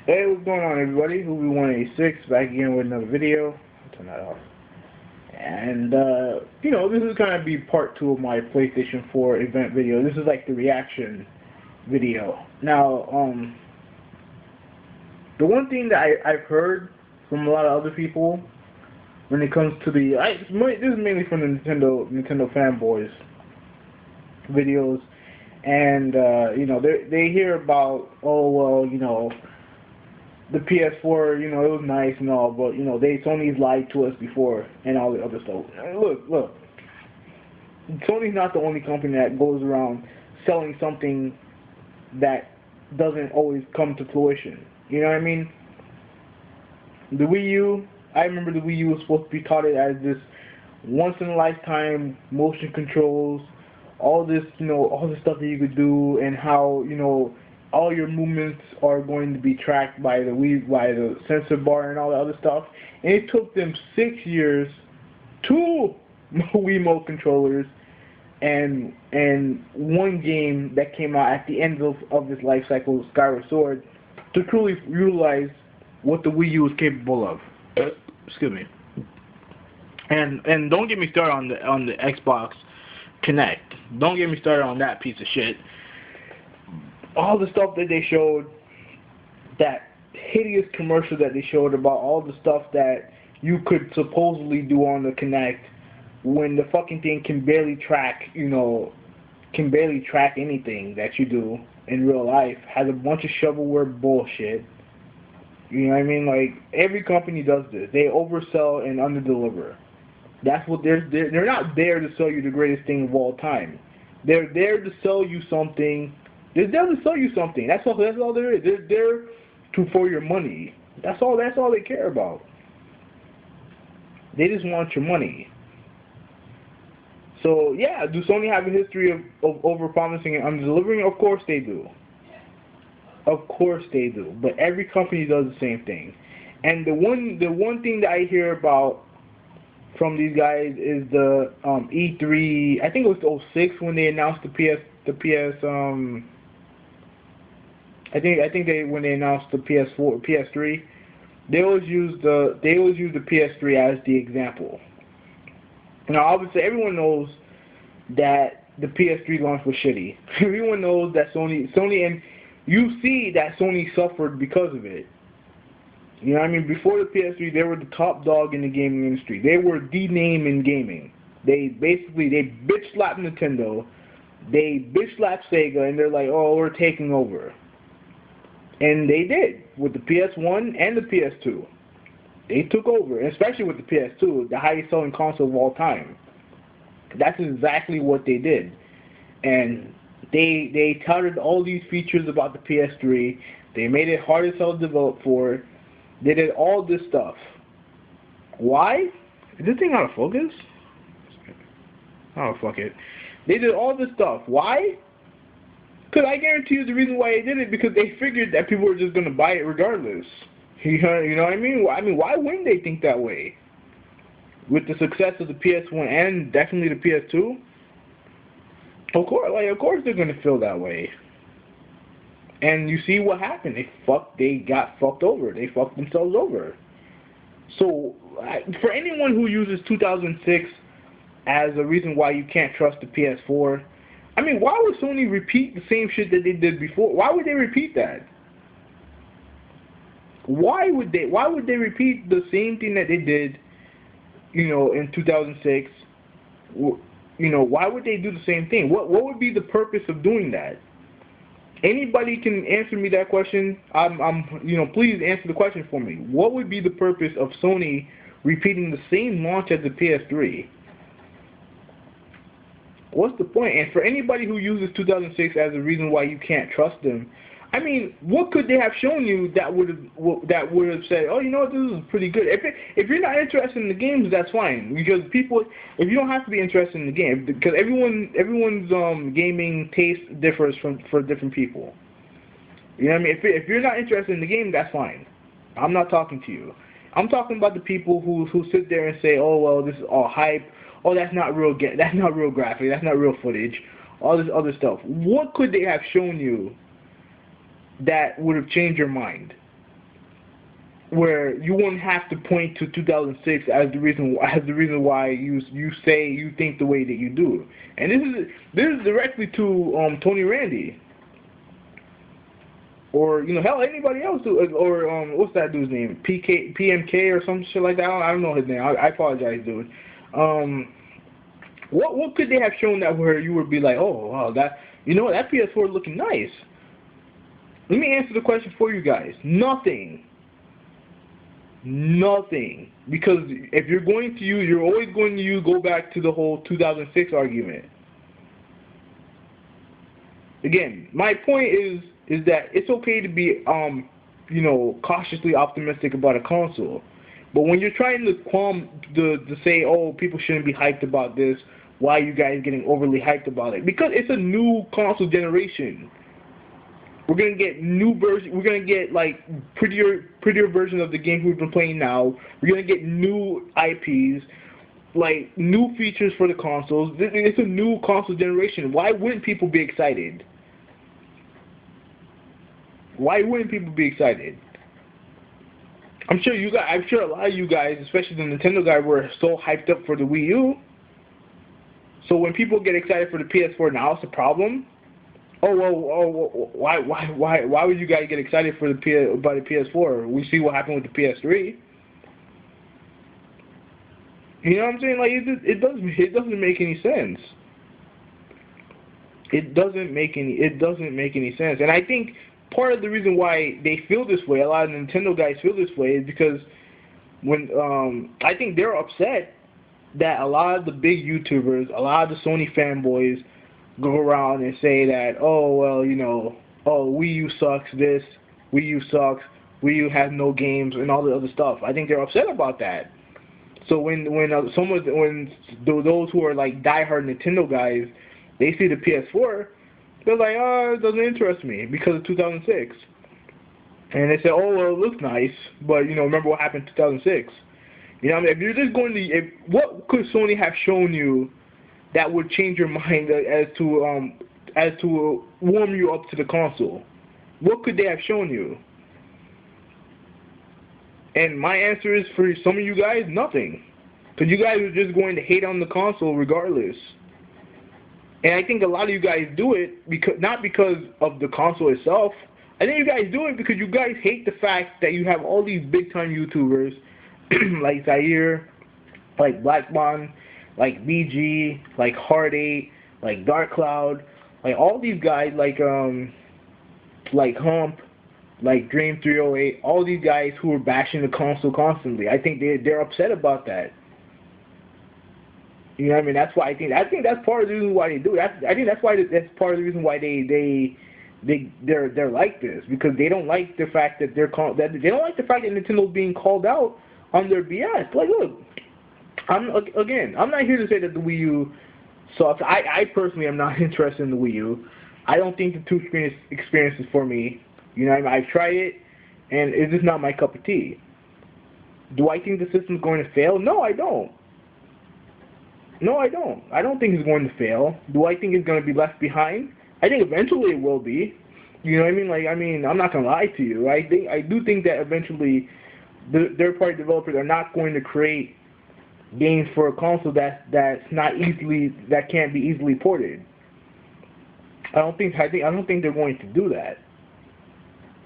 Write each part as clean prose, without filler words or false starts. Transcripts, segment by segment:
Hey, what's going on, everybody? Who 186 back again with another video. I'll turn that off. And this is gonna be part two of my PlayStation 4 event video. This is like the reaction video. Now, the one thing that I've heard from a lot of other people when it comes to this is mainly from the Nintendo fanboys videos, and they hear about, oh well, the PS4, it was nice and all, but Sony's lied to us before and all the other stuff. Look, Sony's not the only company that goes around selling something that doesn't always come to fruition. You know what I mean? The Wii U, I remember the Wii U was supposed to be touted as this once in a lifetime motion controls, all this stuff that you could do, and how all your movements are going to be tracked by the sensor bar and all that other stuff. And it took them 6 years, 2 Wiimote controllers, and one game that came out at the end of its life cycle, Skyward Sword, to truly realize what the Wii U is capable of. Excuse me. And don't get me started on the Xbox Kinect. Don't get me started on that piece of shit. All the stuff that they showed, that hideous commercial that they showed about all the stuff that you could supposedly do on the Kinect, when the fucking thing can barely track anything that you do in real life, has a bunch of shovelware bullshit. You know what I mean? Like, every company does this. They oversell and underdeliver. That's what they're not there to sell you the greatest thing of all time. They're there to sell you something. They're there to sell you something. That's all there is. They're there for your money. That's all they care about. They just want your money. So yeah, do Sony have a history of over-promising and under-delivering? Of course they do. Of course they do. But every company does the same thing. And the one thing that I hear about from these guys is the E3. I think it was 06 when they announced the PS. When they announced the PS4, PS3, they always use the PS3 as the example. Now, obviously, everyone knows that the PS3 launch was shitty. Everyone knows that Sony, and you see that Sony suffered because of it. You know what I mean? Before the PS3, they were the top dog in the gaming industry. They were the name in gaming. They bitch slapped Nintendo, they bitch slapped Sega, and they're like, oh, we're taking over. And they did, with the PS1 and the PS2. They took over, especially with the PS2, the highest selling console of all time. That's exactly what they did. And they touted all these features about the PS3. They made it hard as hell to develop for. They did all this stuff. Why? Is this thing out of focus? Oh, fuck it. They did all this stuff. Why? Because I guarantee you the reason why they did it, because they figured that people were just going to buy it regardless. You know what I mean? I mean, why wouldn't they think that way? With the success of the PS1 and definitely the PS2, of course they're going to feel that way. And you see what happened. They got fucked over. They fucked themselves over. So, for anyone who uses 2006 as a reason why you can't trust the PS4, I mean, why would Sony repeat the same shit that they did before? Why would they repeat that? Why would they repeat the same thing that they did, in 2006? Why would they do the same thing? What would be the purpose of doing that? Anybody can answer me that question. Please answer the question for me. What would be the purpose of Sony repeating the same launch as the PS3? What's the point? And for anybody who uses 2006 as a reason why you can't trust them, I mean, what could they have shown you that would have said, oh, you know what, this is pretty good? If you're not interested in the games, that's fine, because if you don't have to be interested in the game, because everyone's gaming taste differs for different people. You know what I mean? If you're not interested in the game, that's fine. I'm not talking to you. I'm talking about the people who sit there and say, oh well, this is all hype. Oh, that's not real graphic. That's not real footage. All this other stuff. What could they have shown you that would have changed your mind? where you wouldn't have to point to 2006 as the reason why you say you think the way that you do. And this is directly to Tony Randy, or hell, anybody else, or what's that dude's name, PMK or some shit like that. I don't know his name. I apologize, dude. What could they have shown that where you would be like, oh wow, that that PS4 looking nice? Let me answer the question for you guys. Nothing. Nothing. Because if you're going to use, you're always going to go back to the whole 2006 argument. Again, my point is that it's okay to be cautiously optimistic about a console, but when you're trying to say, oh, people shouldn't be hyped about this, why are you guys getting overly hyped about it? Because it's a new console generation. We're gonna get new version. We're gonna get like prettier versions of the games we've been playing now. We're gonna get new IPs, like new features for the consoles. It's a new console generation. Why wouldn't people be excited? Why wouldn't people be excited? I'm sure a lot of you guys, especially the Nintendo guys, were so hyped up for the Wii U. So when people get excited for the PS4 now, it's a problem. Why would you guys get excited for by the PS4? We see what happened with the PS3. You know what I'm saying? Like it doesn't make any sense. It doesn't make any sense. And I think part of the reason why they feel this way, a lot of Nintendo guys feel this way, is because when I think they're upset that a lot of the big YouTubers, a lot of the Sony fanboys go around and say that, oh, well, Wii U sucks this, Wii U sucks, Wii U has no games, and all the other stuff. I think they're upset about that. So when those who are like diehard Nintendo guys, they see the PS4, they're like, oh, it doesn't interest me because of 2006. And they say, oh, well, it looks nice, but remember what happened in 2006. You know what I mean? If you're just going to, what could Sony have shown you that would change your mind as to warm you up to the console? What could they have shown you? And my answer is, for some of you guys, nothing. Because you guys are just going to hate on the console regardless. And I think a lot of you guys do it not because of the console itself. I think you guys do it because you guys hate the fact that you have all these big-time YouTubers like Zaire, like Blackmon, like BG, like Hard8, like Dark Cloud, like all these guys, like Hump, like Dream 308, all these guys who are bashing the console constantly. I think they're upset about that. You know what I mean? That's why I think that's part of the reason why they do it. I think that's part of the reason why they're like this, because they don't like the fact that they don't like the fact that Nintendo's being called out on their BS. Like, look, I'm not here to say that the Wii U sucks. I personally am not interested in the Wii U. I don't think the two experience is for me. You know what I mean? I've tried it, and it's just not my cup of tea. Do I think the system's going to fail? No, I don't. No, I don't. I don't think it's going to fail. Do I think it's going to be left behind? I think eventually it will be. You know what I mean? Like, I'm not going to lie to you. I do think that eventually the third-party developers are not going to create games for a console that can't be easily ported. I don't think they're going to do that.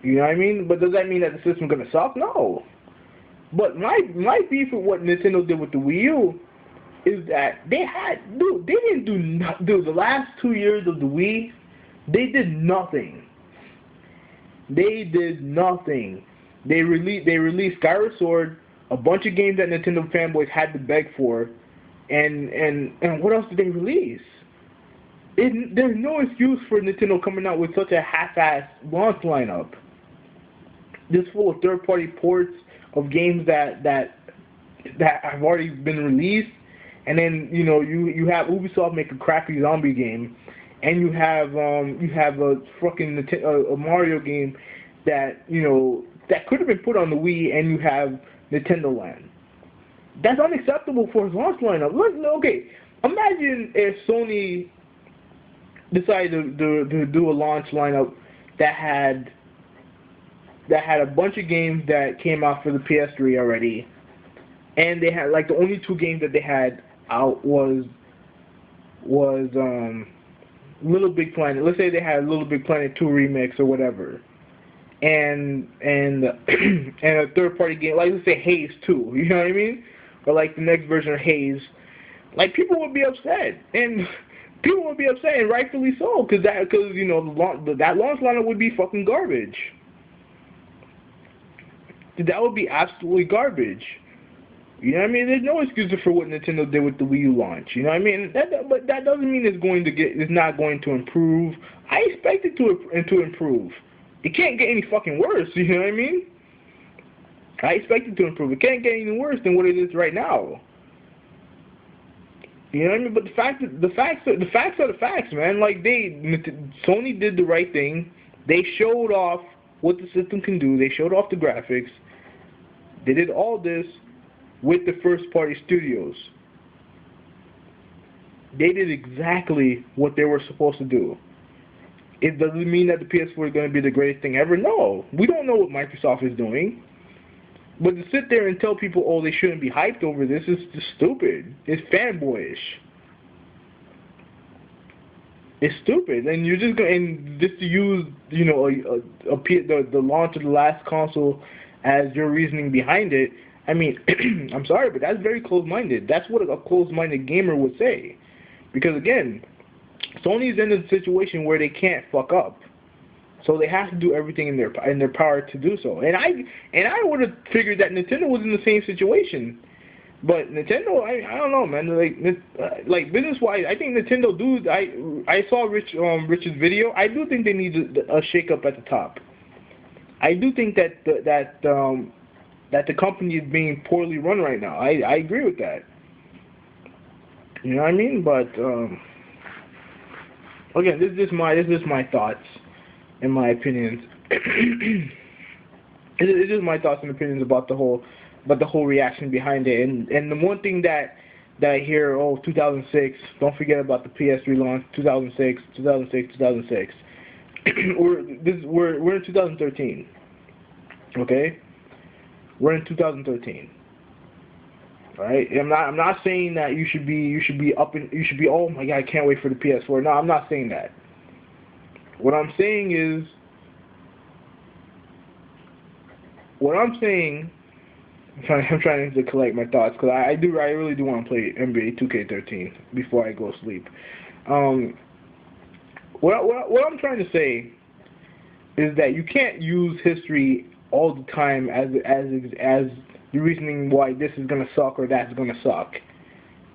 You know what I mean? But does that mean that the system's going to suck? No. But my beef with what Nintendo did with the Wii U is that they didn't do the last 2 years of the Wii, they did nothing. They did nothing. They released Skyward Sword, a bunch of games that Nintendo fanboys had to beg for, and what else did they release? There's no excuse for Nintendo coming out with such a half-ass launch lineup. This full of third-party ports of games that have already been released. And then you have Ubisoft make a crappy zombie game, and you have a fucking a Mario game that that could have been put on the Wii, and you have Nintendo Land. That's unacceptable for its launch lineup. Look, okay, imagine if Sony decided to do a launch lineup that had that had a bunch of games that came out for the PS3 already, and they had like the only 2 games that they had out was Little Big Planet. Let's say they had Little Big Planet 2 remix or whatever, and and a third party game, like let's say Haze 2. You know what I mean? Or like the next version of Haze. Like people would be upset, and people would be upset, and rightfully so, because you know that launch lineup would be fucking garbage. That would be absolutely garbage. You know what I mean? There's no excuse for what Nintendo did with the Wii U launch. You know what I mean? But that doesn't mean it's not going to improve. I expect it to improve. It can't get any fucking worse. You know what I mean? I expect it to improve. It can't get any worse than what it is right now. You know what I mean? But the facts are the facts, man. Like Sony did the right thing. They showed off what the system can do. They showed off the graphics. They did all this with the first-party studios. They did exactly what they were supposed to do. It doesn't mean that the PS4 is going to be the greatest thing ever. No. We don't know what Microsoft is doing. But to sit there and tell people, oh, they shouldn't be hyped over this is just stupid. It's fanboyish. It's stupid. And you're just going to use, you know, the launch of the last console as your reasoning behind it. I mean, I'm sorry, but that's very close-minded. That's what a close-minded gamer would say. Because, again, Sony's in a situation where they can't fuck up. So they have to do everything in their power to do so. And I would have figured that Nintendo was in the same situation. But Nintendo, I don't know, man. Like business-wise, I think Nintendo I saw Rich's video. I do think they need a shake-up at the top. I do think that the company is being poorly run right now. I agree with that. You know what I mean? But again, this is just my thoughts and my opinions. It's just my thoughts and opinions about the whole reaction behind it. And the one thing that I hear, 2006, don't forget about the PS3 launch, 2006. We're in 2013. Okay? We're in 2013. All right? I'm not saying that you should be oh my god, I can't wait for the PS4. No, I'm not saying that. What I'm saying is I'm trying to collect my thoughts because I really do want to play NBA 2K13 before I go to sleep. What I'm trying to say is that you can't use history all the time as the reasoning why this is gonna suck or that's gonna suck.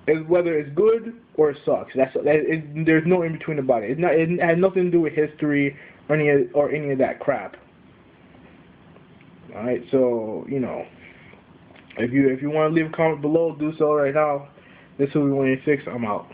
It's whether it's good or it sucks. There's no in between about it. It has nothing to do with history or any of that crap. All right, so you know, if you want to leave a comment below, do so right now. This is Who We 186. I'm out.